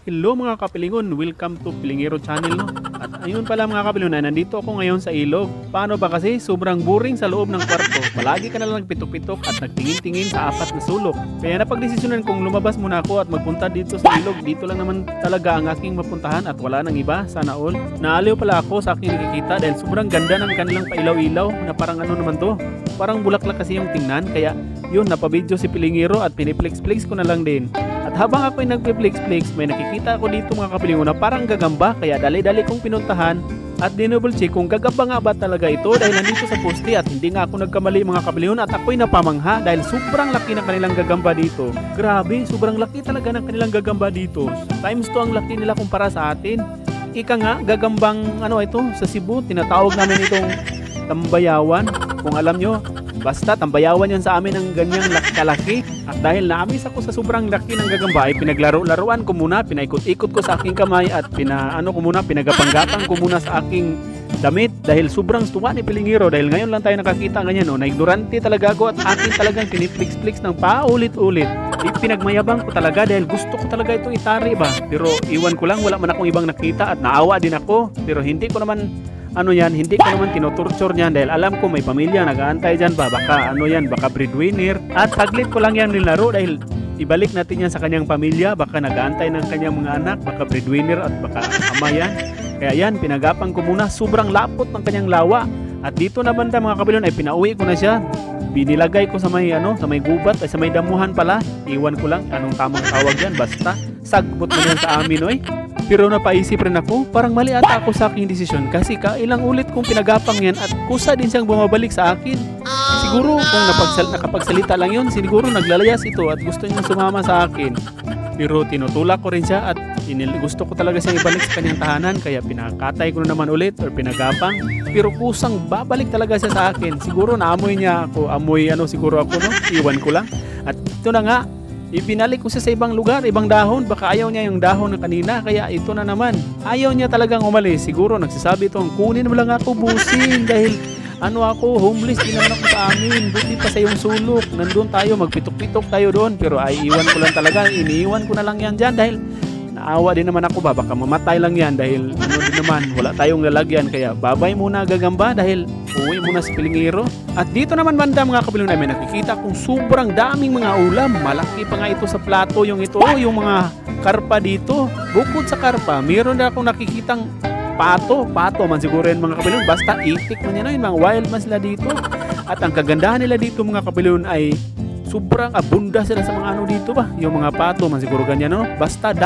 Hello mga kapilingon, welcome to Pilingero Channel no. At ayun pala mga kapilingon, nandito ako ngayon sa ilog. Paano ba kasi sobrang boring sa loob ng kwarto. Palagi ka na lang nagpitok-pitok at nagtingin-tingin sa apat na sulok. Kaya napagdesisyonan kong lumabas muna ako at magpunta dito sa ilog. Dito lang naman talaga ang aking mapuntahan at wala nang iba, sana all. Naaliw pala ako sa aking nakikita dahil sobrang ganda ng kanilang pailaw-ilaw na parang ano naman to. Parang bulaklak kasi yung tingnan, kaya yun, napabidyo si Pilingero at piniplex-plex ko na lang din. At habang ako'y nagpe-flex-flex, may nakikita ako dito mga kapilingon na parang gagamba, kaya dali-dali kong pinuntahan at dinouble check kung gagamba nga ba talaga ito dahil nandito sa poste at hindi nga ako nagkamali mga kapilingon at ako'y napamangha dahil sobrang laki ng kanilang gagamba dito. Grabe, sobrang laki talaga ng kanilang gagamba dito. Times 2 ang laki nila kumpara sa atin. Ika nga, gagambang ano ito, sa Cebu, tinatawag namin itong tambayawan. Kung alam nyo, basta tambayawan yan sa amin ng ganyang kalaki. At dahil naamis ako sa sobrang laki ng gagamba ay pinaglaro-laruan ko muna, pinaikot-ikot ko sa aking kamay at pinagapang-gapang ko muna sa aking damit dahil sobrang tuwa ni Pilingero dahil ngayon lang tayo nakakita ganyan no. Naignorante talaga ako at akin talagang piniflix-flix ng paulit-ulit. Pinagmayabang ko talaga dahil gusto ko talaga itong itari ba. Pero iwan ko lang, wala man akong ibang nakita at naawa din ako. Pero hindi ko naman hindi ko naman tinotorture niyan dahil alam ko may pamilya nag-aantay dyan ba, baka baka breadwinner at saglit ko lang yan nilaro dahil ibalik natin yan sa kanyang pamilya, baka nag-aantay ng kanyang mga anak, baka breadwinner at baka ama yan. Kaya yan, pinagapang ko muna, sobrang lapot ng kanyang lawa at dito na banda mga kabilon ay pinauwi ko na siya. Binilagay ko sa may sa may gubat ay sa may damuhan pala. Iwan ko lang anong tamang tawag yan, basta sagbot mo yan sa amin oy. Pero napaisip rin ako, parang mali ata ako sa aking desisyon kasi kailang ulit kong pinagapang yan at kusa din siyang bumabalik sa akin. Siguro kung nakapagsalita lang yun, siguro naglalayas ito at gusto niyang sumama sa akin. Pero tinutulak ko rin siya at gusto ko talaga siyang ibalik sa kanyang tahanan kaya pinakatay ko na naman ulit or pinagapang. Pero kusang babalik talaga siya sa akin. Siguro naamoy niya ako, siguro ako no, iwan ko lang. At ito na nga, ibinalik ko siya sa ibang lugar, ibang dahon. Baka ayaw niya yung dahon na kanina, kaya ito na naman. Ayaw niya talagang umalis. Siguro nagsasabi ito, kunin mo lang ako busing dahil ako, homeless din naman ako sa amin. Buti pa sa yung sulok. Nandun tayo, magpitok-pitok tayo doon. Pero ay iwan ko lang talaga. Iniiwan ko na lang yan dyan dahil naawa din naman ako ba. Baka mamatay lang yan dahil din naman, wala tayong lalagyan. Kaya babay muna gagamba dahil uwi muna sa Pilingero. At dito naman banda mga kabilong namin, nakikita kong sobrang daming mga ulam. Malaki pa nga ito sa plato yung mga karpa dito. Bukod sa karpa, meron na akong nakikitang pato man siguro yan mga kabilon, basta itik man yan yung mga wild man sila dito. At ang kagandahan nila dito mga kabilon ay sobrang abunda sila sa mga dito ba, yung mga pato man siguro ganyan no, basta